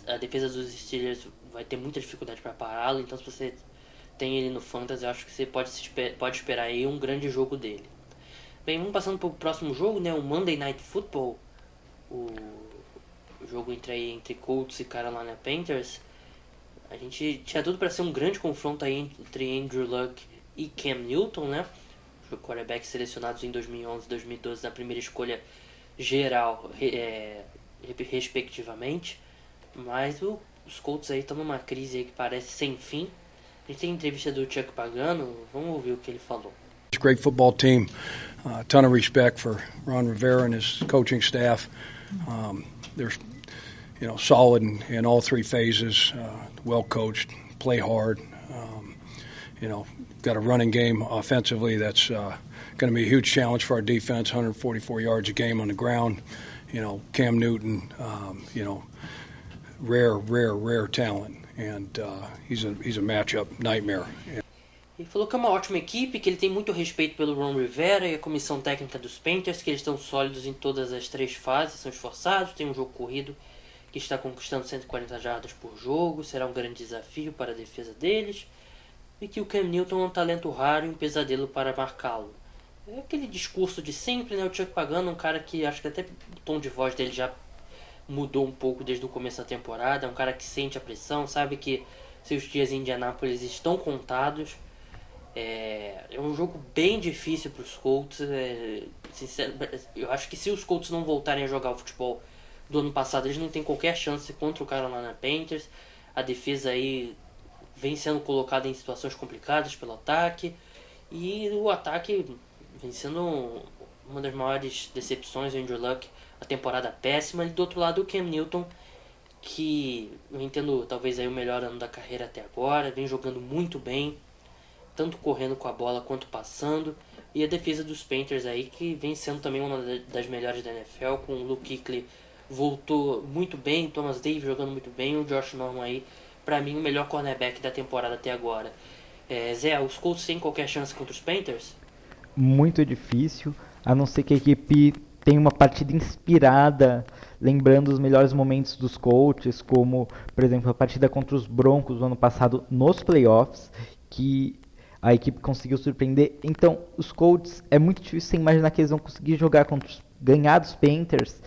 a defesa dos Steelers vai ter muita dificuldade para pará-lo, então se você tem ele no Fantasy, eu acho que você pode esperar aí um grande jogo dele. Bem, vamos passando para o próximo jogo, né, o Monday Night Football, o jogo entre Colts e Carolina Panthers. A gente tinha tudo para ser um grande confronto aí entre Andrew Luck e Cam Newton, né, os quarterbacks selecionados em 2011 e 2012 na primeira escolha geral, respectivamente. Mas os Colts aí estão numa crise aí que parece sem fim. A gente tem entrevista do Chuck Pagano, vamos ouvir o que ele falou. It's a great football team. A ton of respect for Ron Rivera and his coaching staff. They're, solid in all three phases. Well coached, play hard. Got a running game offensively that's going to be a huge challenge for our defense. 144 yards a game on the ground. Cam Newton. Rare talent, and he's a matchup nightmare. Ele falou que é uma ótima equipe, que ele tem muito respeito pelo Ron Rivera e a comissão técnica dos Panthers, que eles estão sólidos em todas as três fases, são esforçados, tem um jogo corrido que está conquistando 140 jardas por jogo, será um grande desafio para a defesa deles, e que o Cam Newton é um talento raro e um pesadelo para marcá-lo. É aquele discurso de sempre, né? O Chuck Pagano é um cara que acho que até o tom de voz dele já mudou um pouco desde o começo da temporada. É um cara que sente a pressão, sabe que seus dias em Indianápolis estão contados. É um jogo bem difícil para os Colts. Eu acho que se os Colts não voltarem a jogar o futebol do ano passado, eles não têm qualquer chance contra o Carolina Panthers. A defesa aí vem sendo colocada em situações complicadas pelo ataque, e o ataque vem sendo uma das maiores decepções. O Andrew Luck, a temporada péssima, e do outro lado o Cam Newton, que eu entendo talvez aí o melhor ano da carreira até agora, vem jogando muito bem, tanto correndo com a bola quanto passando, e a defesa dos Panthers aí, que vem sendo também uma das melhores da NFL, com o Luke Kuechly voltou muito bem, Thomas Davis jogando muito bem, o Josh Norman aí, pra mim, o melhor cornerback da temporada até agora. Zé, os Colts têm qualquer chance contra os Panthers? Muito difícil, a não ser que a equipe tem uma partida inspirada, lembrando os melhores momentos dos Colts, como, por exemplo, a partida contra os Broncos no ano passado nos playoffs, que a equipe conseguiu surpreender. Então, os Colts, é muito difícil você imaginar que eles vão conseguir jogar ganhar dos Panthers,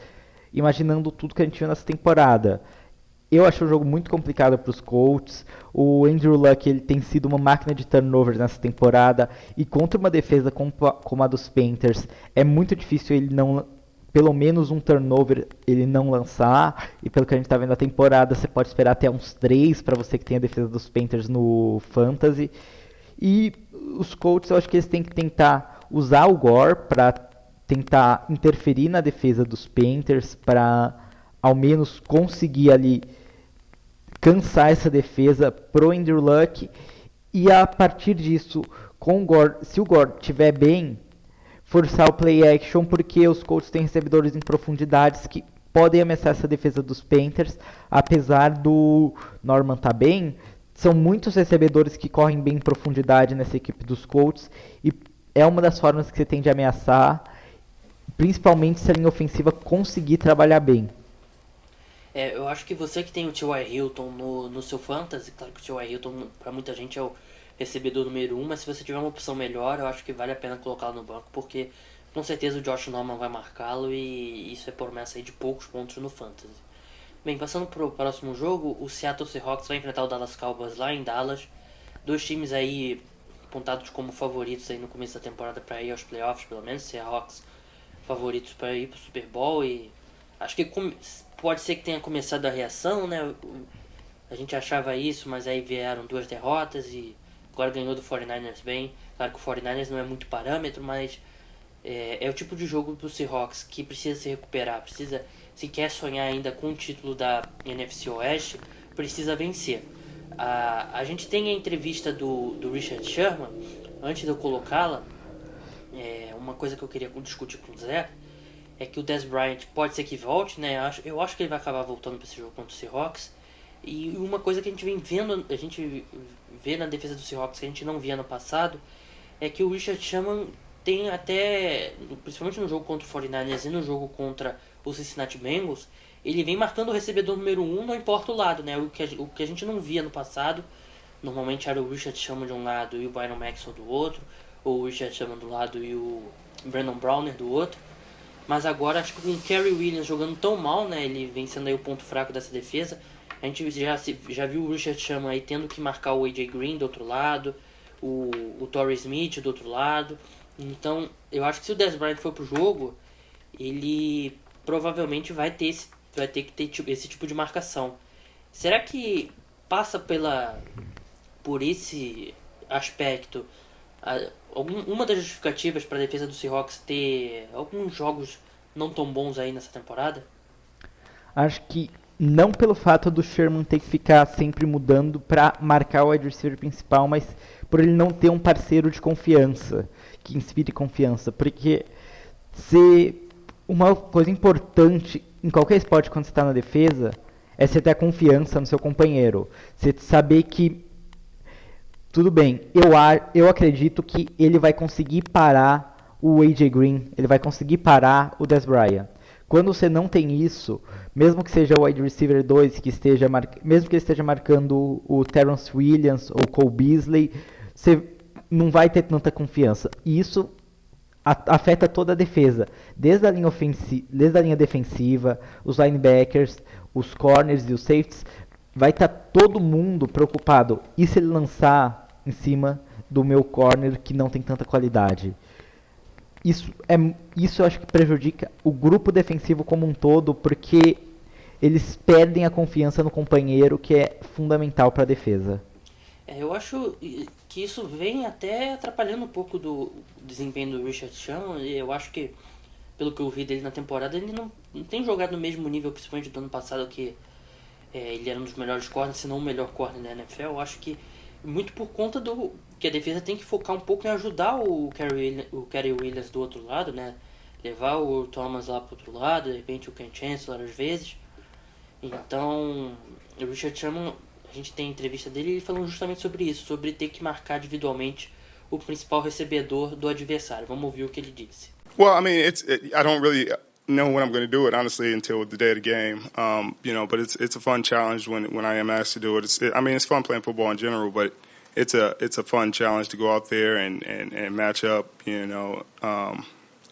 imaginando tudo que a gente viu nessa temporada. Eu acho o jogo muito complicado para os Colts. O Andrew Luck, ele tem sido uma máquina de turnovers nessa temporada. E contra uma defesa como a dos Panthers, é muito difícil ele não, pelo menos um turnover, ele não lançar. E pelo que a gente está vendo na temporada, você pode esperar até uns 3 para você que tem a defesa dos Panthers no Fantasy. E os Colts, eu acho que eles têm que tentar usar o Gore para tentar interferir na defesa dos Panthers, para ao menos conseguir ali cansar essa defesa pro Andrew Luck, e a partir disso, com o Gore, se o Gore estiver bem, forçar o play action, porque os Colts têm recebedores em profundidades que podem ameaçar essa defesa dos Panthers. Apesar do Norman tá bem, são muitos recebedores que correm bem em profundidade nessa equipe dos Colts, e é uma das formas que você tem de ameaçar, principalmente se a linha ofensiva conseguir trabalhar bem. Eu acho que você que tem o T.Y. Hilton no seu fantasy, claro que o T.Y. Hilton pra muita gente é o recebedor número 1, mas se você tiver uma opção melhor, eu acho que vale a pena colocá-lo no banco, porque com certeza o Josh Norman vai marcá-lo e isso é promessa aí de poucos pontos no fantasy. Bem, passando pro próximo jogo, o Seattle Seahawks vai enfrentar o Dallas Cowboys lá em Dallas. Dois times aí apontados como favoritos aí no começo da temporada para ir aos playoffs, pelo menos. Seahawks favoritos para ir pro Super Bowl, e acho que pode ser que tenha começado a reação, né? A gente achava isso, mas aí vieram 2 derrotas e agora ganhou do 49ers bem. Claro que o 49ers não é muito parâmetro, mas é o tipo de jogo do Seahawks que precisa se recuperar, se quer sonhar ainda com o título da NFC Oeste, precisa vencer. A gente tem a entrevista do Richard Sherman, antes de eu colocá-la, uma coisa que eu queria discutir com o Zé, é que o Dez Bryant pode ser que volte, né? Eu acho que ele vai acabar voltando para esse jogo contra o Seahawks. E uma coisa que a gente vem vendo, a gente vê na defesa do Seahawks que a gente não via no passado, é que o Richard Sherman tem até, principalmente no jogo contra o 49ers e no jogo contra o Cincinnati Bengals, ele vem marcando o recebedor número 1, não importa o lado, né? O que a gente não via no passado, normalmente era o Richard Sherman de um lado e o Byron Maxwell do outro, ou o Richard Sherman do lado e o Brandon Browner do outro. Mas agora, acho que com o Kerry Williams jogando tão mal, né, ele vem sendo aí o ponto fraco dessa defesa, a gente já viu o Richard Sherman aí tendo que marcar o A.J. Green do outro lado, o Torrey Smith do outro lado. Então, eu acho que se o Dez Bryant for pro jogo, ele provavelmente vai ter que ter esse tipo de marcação. Será que passa por esse aspecto uma das justificativas para a defesa do Seahawks ter alguns jogos não tão bons aí nessa temporada? Acho que não pelo fato do Sherman ter que ficar sempre mudando para marcar o wide receiver principal, mas por ele não ter um parceiro de confiança, que inspire confiança. Porque uma coisa importante em qualquer esporte quando você está na defesa é você ter a confiança no seu companheiro. Você saber que tudo bem, eu acredito que ele vai conseguir parar o A.J. Green, ele vai conseguir parar o Dez Bryant. Quando você não tem isso, mesmo que seja o wide receiver 2, mesmo que ele esteja marcando o Terrence Williams ou o Cole Beasley, você não vai ter tanta confiança. E isso afeta toda a defesa, desde a linha defensiva, os linebackers, os corners e os safeties. Vai estar todo mundo preocupado. E se ele lançar em cima do meu corner que não tem tanta qualidade? Isso eu acho que prejudica o grupo defensivo como um todo, porque eles perdem a confiança no companheiro, que é fundamental para a defesa. Eu acho que isso vem até atrapalhando um pouco do desempenho do Richard Sherman. Eu acho que, pelo que eu vi dele na temporada, ele não tem jogado no mesmo nível, principalmente do ano passado, que ele era um dos melhores corners, se não o melhor corner da NFL. Eu acho que muito por conta que a defesa tem que focar um pouco em ajudar o Kerry Williams do outro lado, né? Levar o Thomas lá pro outro lado, de repente o Ken Chancellor às vezes. Então, o Richard Sherman, a gente tem entrevista dele, ele falando justamente sobre isso, sobre ter que marcar individualmente o principal recebedor do adversário. Vamos ouvir o que ele disse. Well, I mean, I don't really know when I'm going to do it, honestly, until the day of the game. But it's a fun challenge when I am asked to do it. It's fun playing football in general, but it's a fun challenge to go out there and match up.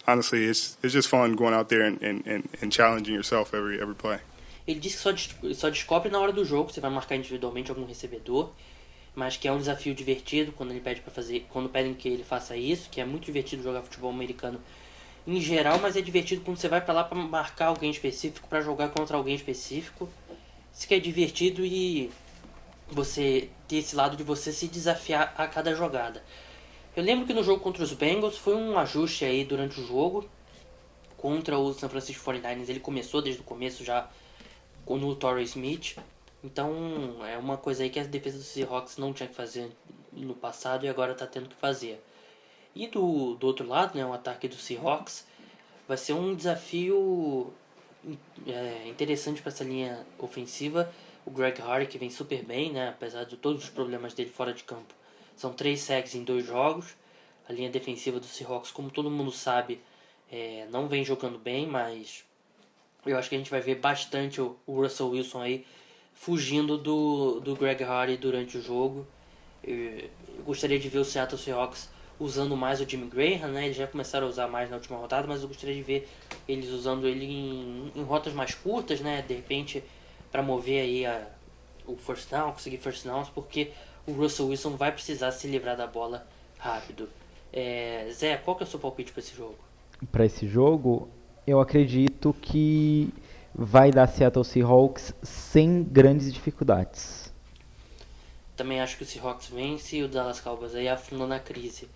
Honestly, it's just fun going out there and challenging yourself every play. Ele disse que só descobre na hora do jogo, você vai marcar individualmente algum recebedor, mas que é um desafio divertido quando quando pedem que ele faça isso, que é muito divertido jogar futebol americano em geral, mas é divertido quando você vai pra lá pra marcar alguém específico, pra jogar contra alguém específico. Isso que é divertido e você ter esse lado de você se desafiar a cada jogada. Eu lembro que no jogo contra os Bengals foi um ajuste aí durante o jogo contra o San Francisco 49ers. Ele começou desde o começo já no Torrey Smith. Então é uma coisa aí que a defesa do Seahawks não tinha que fazer no passado e agora está tendo que fazer. E do outro lado, né, o ataque do Seahawks vai ser um desafio interessante para essa linha ofensiva. O Greg Hardy, que vem super bem, né, apesar de todos os problemas dele fora de campo. São 3 sacks em 2 jogos. A linha defensiva do Seahawks, como todo mundo sabe, não vem jogando bem, mas eu acho que a gente vai ver bastante o Russell Wilson aí fugindo do Greg Hardy durante o jogo. Eu gostaria de ver o Seattle Seahawks usando mais o Jimmy Graham, né? Eles já começaram a usar mais na última rodada, mas eu gostaria de ver eles usando ele em rotas mais curtas, né? De repente, para mover aí o first down, conseguir first downs, porque o Russell Wilson vai precisar se livrar da bola rápido. Zé, qual que é o seu palpite para esse jogo? Para esse jogo, eu acredito que vai dar Seattle Seahawks sem grandes dificuldades. Também acho que o Seahawks vence e o Dallas Cowboys aí afunda na crise.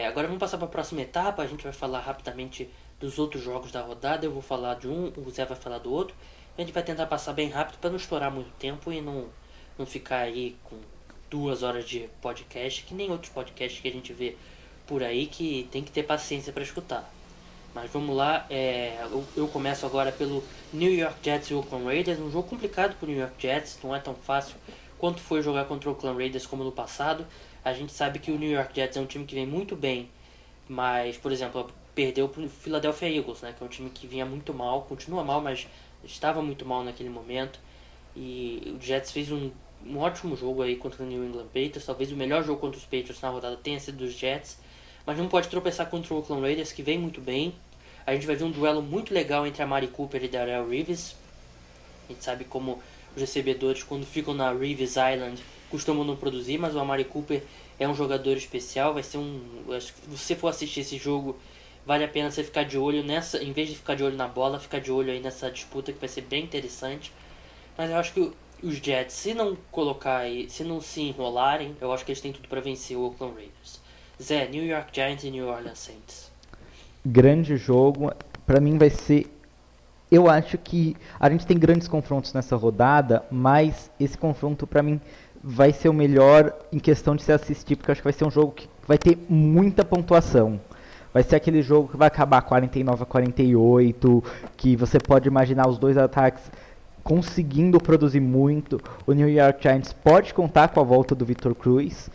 Agora vamos passar para a próxima etapa. A gente vai falar rapidamente dos outros jogos da rodada. Eu vou falar de um, o Zé vai falar do outro. A gente vai tentar passar bem rápido para não estourar muito tempo e não ficar aí com 2 horas de podcast, que nem outros podcasts que a gente vê por aí, que tem que ter paciência para escutar. Mas vamos lá, eu começo agora pelo New York Jets e Oakland Raiders. Um jogo complicado para o New York Jets, não é tão fácil quanto foi jogar contra o Oakland Raiders como no passado. A gente sabe que o New York Jets é um time que vem muito bem, mas, por exemplo, perdeu para o Philadelphia Eagles, né, que é um time que vinha muito mal, continua mal, mas estava muito mal naquele momento. E o Jets fez um ótimo jogo aí contra o New England Patriots. Talvez o melhor jogo contra os Patriots na rodada tenha sido dos Jets, mas não pode tropeçar contra o Oakland Raiders, que vem muito bem. A gente vai ver um duelo muito legal entre a Amari Cooper e Darrelle Reeves. A gente sabe como os recebedores, quando ficam na Reeves Island, costumam não produzir, mas o Amari Cooper é um jogador especial. Vai ser se você for assistir esse jogo, vale a pena você ficar de olho nessa, em vez de ficar de olho na bola, ficar de olho aí nessa disputa, que vai ser bem interessante. Mas eu acho que os Jets, se não se enrolarem, eu acho que eles têm tudo para vencer o Oakland Raiders. Zé, New York Giants e New Orleans Saints. Grande jogo, para mim vai ser. Eu acho que a gente tem grandes confrontos nessa rodada, mas esse confronto para mim vai ser o melhor em questão de se assistir, porque eu acho que vai ser um jogo que vai ter muita pontuação. Vai ser aquele jogo que vai acabar 49-48, que você pode imaginar os dois ataques conseguindo produzir muito. O New York Giants pode contar com a volta do Victor Cruz.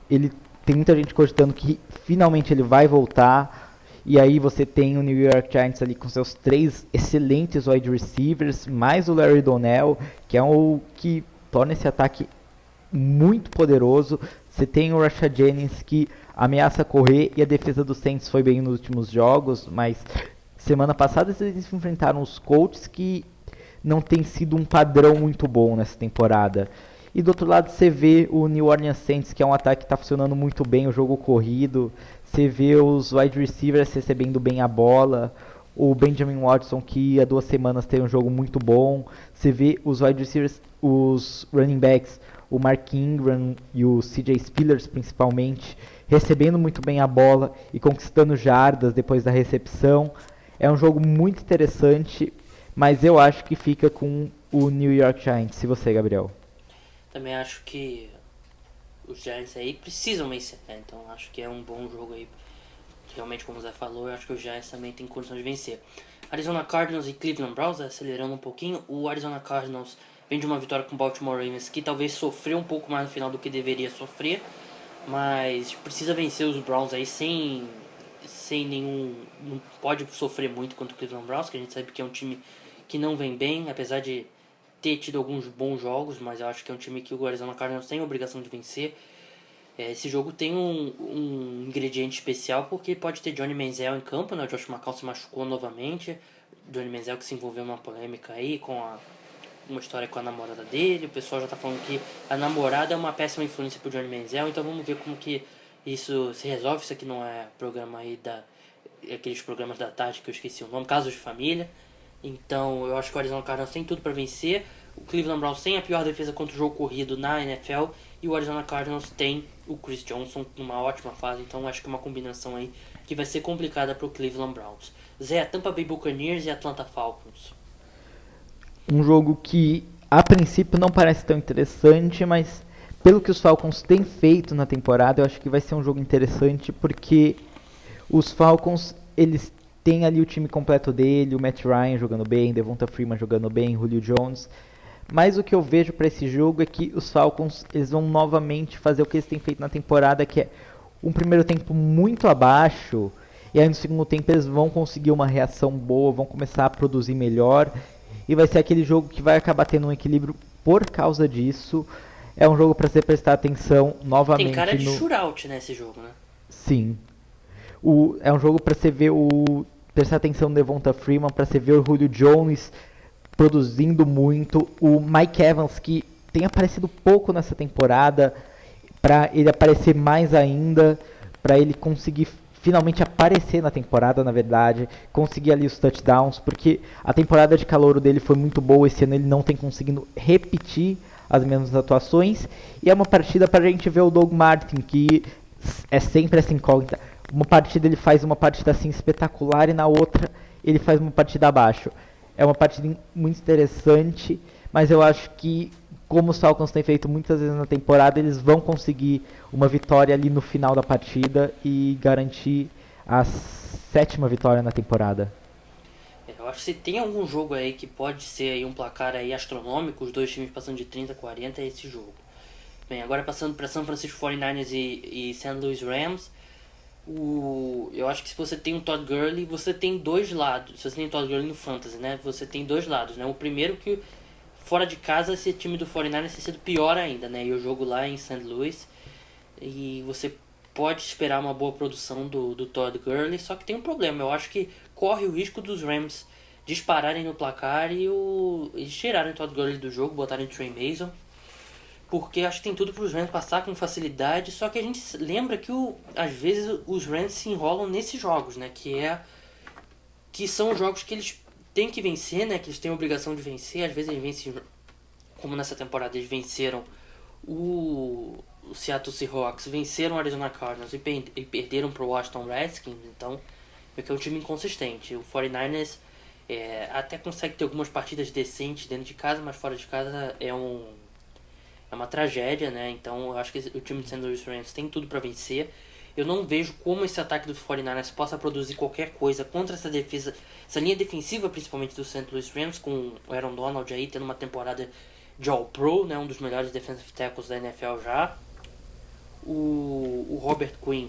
Tem muita gente cogitando que finalmente ele vai voltar. E aí você tem o New York Giants ali com seus 3 excelentes wide receivers, mais o Larry Donnell, que é o que torna esse ataque muito poderoso. Você tem o Rashad Jennings, que ameaça correr, e a defesa dos Saints foi bem nos últimos jogos, mas semana passada eles enfrentaram os Colts, que não tem sido um padrão muito bom nessa temporada. E do outro lado você vê o New Orleans Saints, que é um ataque que está funcionando muito bem, o jogo corrido. Você vê os wide receivers recebendo bem a bola. O Benjamin Watson, que há 2 semanas tem um jogo muito bom. Você vê os wide receivers, os running backs, o Mark Ingram e o CJ Spillers principalmente, recebendo muito bem a bola e conquistando jardas depois da recepção. É um jogo muito interessante, mas eu acho que fica com o New York Giants. E você, Gabriel? Também acho que os Giants aí precisam vencer, né? Então acho que é um bom jogo aí. Realmente, como o Zé falou, eu acho que os Giants também têm condições de vencer. Arizona Cardinals e Cleveland Browns, acelerando um pouquinho. O Arizona Cardinals vem de uma vitória com o Baltimore Ravens, que talvez sofreu um pouco mais no final do que deveria sofrer, mas precisa vencer os Browns aí sem sem nenhum... Não pode sofrer muito contra o Cleveland Browns, que a gente sabe que é um time que não vem bem, apesar de ter tido alguns bons jogos, mas eu acho que é um time que o Arizona Cardinals tem a obrigação de vencer. Esse jogo tem um ingrediente especial, porque pode ter Johnny Manziel em campo, né? O Josh McCown se machucou novamente. Johnny Manziel que se envolveu numa polêmica aí com uma história com a namorada dele. O pessoal já tá falando que a namorada é uma péssima influência pro Johnny Manziel, então vamos ver como que isso se resolve. Isso aqui não é programa aí aqueles programas da tarde que eu esqueci o nome, Casos de Família. Então eu acho que o Arizona Cardinals tem tudo para vencer. O Cleveland Browns tem a pior defesa contra o jogo corrido na NFL. E o Arizona Cardinals tem o Chris Johnson numa ótima fase. Então acho que é uma combinação aí que vai ser complicada para o Cleveland Browns. Zé, Tampa Bay Buccaneers e Atlanta Falcons. Um jogo que a princípio não parece tão interessante, mas pelo que os Falcons têm feito na temporada, eu acho que vai ser um jogo interessante, porque os Falcons, eles têm ali o time completo dele, o Matt Ryan jogando bem, Devonta Freeman jogando bem, Julio Jones. Mas o que eu vejo para esse jogo é que os Falcons, eles vão novamente fazer o que eles têm feito na temporada, que é um primeiro tempo muito abaixo, e aí no segundo tempo eles vão conseguir uma reação boa, vão começar a produzir melhor, e vai ser aquele jogo que vai acabar tendo um equilíbrio por causa disso. É um jogo para você prestar atenção novamente. Tem cara de shootout nesse jogo, né? Sim. É um jogo para você ver prestar atenção no Devonta Freeman, para você ver o Julio Jones produzindo muito, o Mike Evans, que tem aparecido pouco nessa temporada, para ele aparecer mais ainda, para ele conseguir finalmente aparecer na temporada, na verdade, conseguir ali os touchdowns, porque a temporada de calouro dele foi muito boa, esse ano ele não tem conseguido repetir as mesmas atuações, e é uma partida para a gente ver o Doug Martin, que é sempre essa incógnita. Uma partida ele faz uma partida assim espetacular, e na outra ele faz uma partida abaixo. É uma partida muito interessante, mas eu acho que, como os Falcons têm feito muitas vezes na temporada, eles vão conseguir uma vitória ali no final da partida e garantir a 7ª vitória na temporada. Eu acho que se tem algum jogo aí que pode ser aí um placar aí astronômico, os dois times passando de 30 a 40, é esse jogo. Bem, agora passando para San Francisco 49ers e St. Louis Rams, eu acho que se você tem um Todd Gurley, você tem dois lados. Se você tem o Todd Gurley no Fantasy, né? Você tem dois lados, né? O primeiro que fora de casa esse time do 49ers tem sido pior ainda, né? E o jogo lá em St. Louis, e você pode esperar uma boa produção do Todd Gurley, só que tem um problema. Eu acho que corre o risco dos Rams dispararem no placar e eles tirarem o Todd Gurley do jogo, botarem o Trey Mason, porque acho que tem tudo para os Rams passar com facilidade. Só que a gente lembra que às vezes os Rams se enrolam nesses jogos, né? Que são os jogos que eles têm que vencer, né? Que eles têm a obrigação de vencer. Às vezes eles vencem, como nessa temporada eles venceram o Seattle Seahawks, venceram o Arizona Cardinals e perderam para o Washington Redskins. Então é um time inconsistente. O 49ers até consegue ter algumas partidas decentes dentro de casa, mas fora de casa é uma tragédia, né? Então eu acho que o time de St. Louis Rams tem tudo para vencer. Eu não vejo como esse ataque dos 49ers possa produzir qualquer coisa contra essa defesa, essa linha defensiva principalmente do St. Louis Rams, com o Aaron Donald aí tendo uma temporada de All-Pro, né? Um dos melhores defensive tackles da NFL já. O Robert Quinn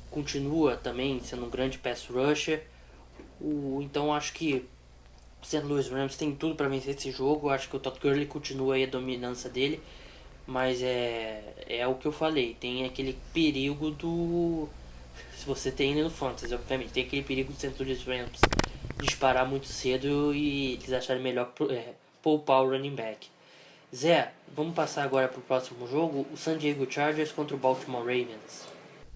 continua também sendo um grande pass rusher. Então acho que o St. Louis Rams tem tudo para vencer esse jogo. Eu acho que o Todd Gurley continua aí a dominância dele. Mas é o que eu falei, tem aquele perigo se você tem ele no Fantasy, obviamente, tem aquele perigo do St. Louis Rams disparar muito cedo e eles acharem melhor poupar o running back. Zé, vamos passar agora para o próximo jogo, o San Diego Chargers contra o Baltimore Ravens.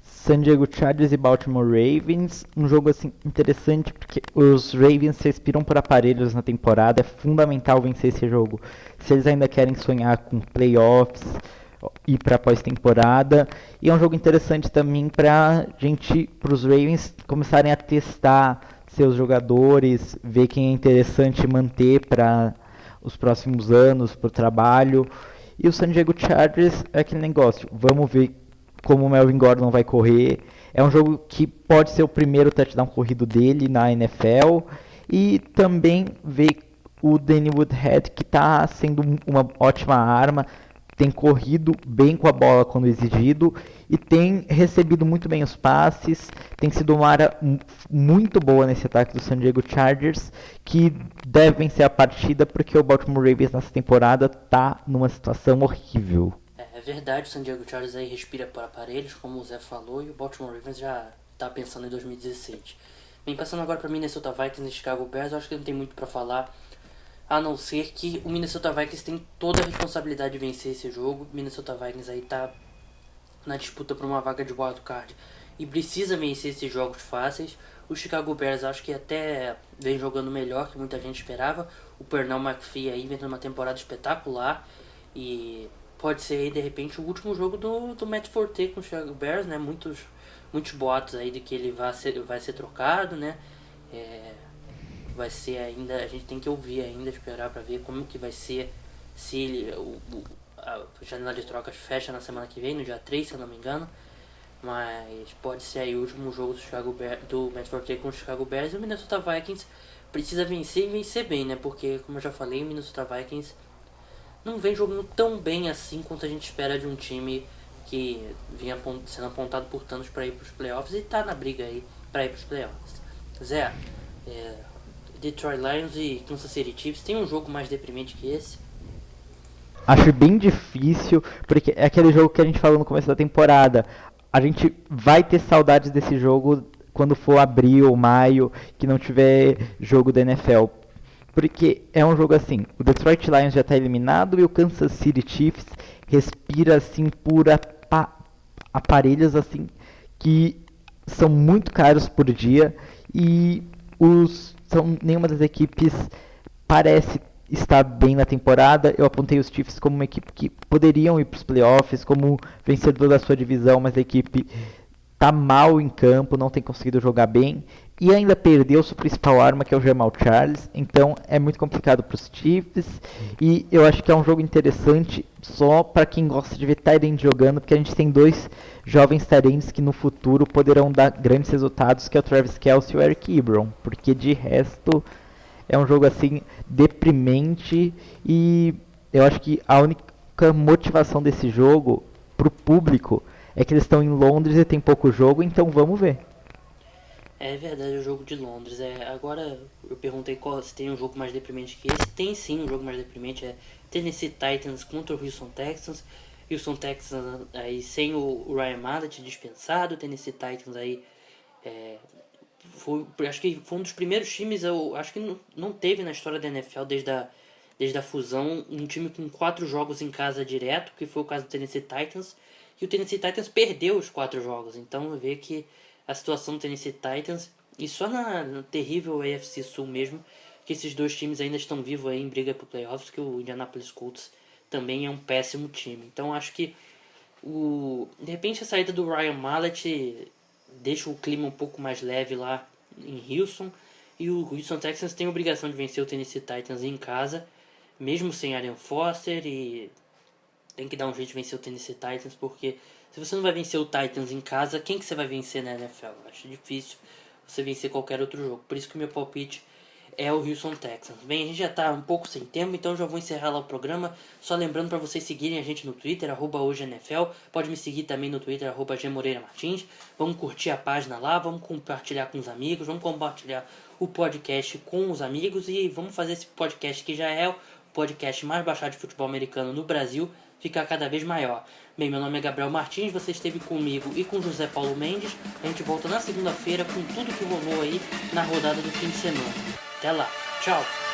San Diego Chargers e Baltimore Ravens, um jogo assim interessante porque os Ravens se respiram por aparelhos na temporada, é fundamental vencer esse jogo se eles ainda querem sonhar com playoffs e para pós-temporada, e é um jogo interessante também para os Ravens começarem a testar seus jogadores, ver quem é interessante manter para os próximos anos, para o trabalho. E o San Diego Chargers é aquele negócio, vamos ver como o Melvin Gordon vai correr. É um jogo que pode ser o primeiro touchdown corrido dele na NFL. E também ver o Danny Woodhead, que está sendo uma ótima arma. tem corrido bem com a bola quando exigido e tem recebido muito bem os passes, tem sido uma área muito boa nesse ataque do San Diego Chargers, que deve vencer a partida porque o Baltimore Ravens nessa temporada tá numa situação horrível. É verdade, o San Diego Chargers aí respira por aparelhos, como o Zé falou, e o Baltimore Ravens já tá pensando em 2016. Bem, passando agora para Minnesota Vikings e Chicago Bears, eu acho que não tem muito para falar, a não ser que o Minnesota Vikings tem toda a responsabilidade de vencer esse jogo. O Minnesota Vikings aí tá na disputa por uma vaga de wild card e precisa vencer esses jogos fáceis. O Chicago Bears acho que até vem jogando melhor que muita gente esperava. O Pernell McPhee aí vem tendo uma temporada espetacular e pode ser aí de repente o último jogo do Matt Forte com o Chicago Bears, né? Muitos boatos aí de que ele vai ser trocado, né? Vai ser ainda, a gente tem que ouvir ainda, esperar para ver como que vai ser, se ele, a janela de trocas fecha na semana que vem, no dia 3, se eu não me engano. Mas pode ser aí o último jogo do Matt Forte com o Chicago Bears. E o Minnesota Vikings precisa vencer e vencer bem, né? Porque, como eu já falei, o Minnesota Vikings não vem jogando tão bem assim quanto a gente espera de um time que vinha sendo apontado por tantos para ir para os playoffs e tá na briga aí para ir para os playoffs. Zé, Detroit Lions e Kansas City Chiefs, tem um jogo mais deprimente que esse? Acho bem difícil, porque é aquele jogo que a gente falou no começo da temporada. A gente vai ter saudades desse jogo quando for abril ou maio, que não tiver jogo da NFL. Porque é um jogo assim, o Detroit Lions já está eliminado e o Kansas City Chiefs respira assim por aparelhos assim que são muito caros por dia e nenhuma das equipes parece estar bem na temporada. Eu apontei os Chiefs como uma equipe que poderiam ir para os playoffs, como vencedor da sua divisão, mas a equipe tá mal em campo, não tem conseguido jogar bem e ainda perdeu sua principal arma, que é o Jamal Charles. Então é muito complicado para os Chiefs e eu acho que é um jogo interessante só para quem gosta de ver tight end jogando, porque a gente tem dois jovens tight ends que no futuro poderão dar grandes resultados, que é o Travis Kelce e o Eric Ebron, porque de resto é um jogo assim deprimente e eu acho que a única motivação desse jogo pro público é que eles estão em Londres e tem pouco jogo, então vamos ver. É verdade, o jogo de Londres. Agora eu perguntei se tem um jogo mais deprimente que esse. Tem sim um jogo mais deprimente, é Tennessee Titans contra o Houston Texans. Houston Texans aí sem o Ryan Mallett dispensado. Tennessee Titans aí acho que foi um dos primeiros times, eu acho que não teve na história da NFL desde a fusão um time com 4 jogos em casa direto, que foi o caso do Tennessee Titans. E o Tennessee Titans perdeu os 4 jogos, então vê que a situação do Tennessee Titans, e só na terrível AFC Sul mesmo, que esses dois times ainda estão vivos aí em briga para playoffs, que o Indianapolis Colts também é um péssimo time. Então acho que de repente a saída do Ryan Mallett deixa o clima um pouco mais leve lá em Houston, e o Houston Texans tem a obrigação de vencer o Tennessee Titans em casa, mesmo sem Arian Foster, e tem que dar um jeito de vencer o Tennessee Titans, porque se você não vai vencer o Titans em casa, quem que você vai vencer na NFL? Eu acho difícil você vencer qualquer outro jogo. Por isso que o meu palpite é o Houston Texans. Bem, a gente já está um pouco sem tempo, então já vou encerrar lá o programa. Só lembrando para vocês seguirem a gente no Twitter, @hojeNFL. Pode me seguir também no Twitter, @gmoreiramartins. Vamos curtir a página lá, vamos compartilhar com os amigos, vamos compartilhar o podcast com os amigos e vamos fazer esse podcast, que já é o podcast mais baixado de futebol americano no Brasil, ficar cada vez maior. Bem, meu nome é Gabriel Martins, você esteve comigo e com José Paulo Mendes. A gente volta na segunda-feira com tudo que rolou aí na rodada do fim de semana. Até lá, tchau!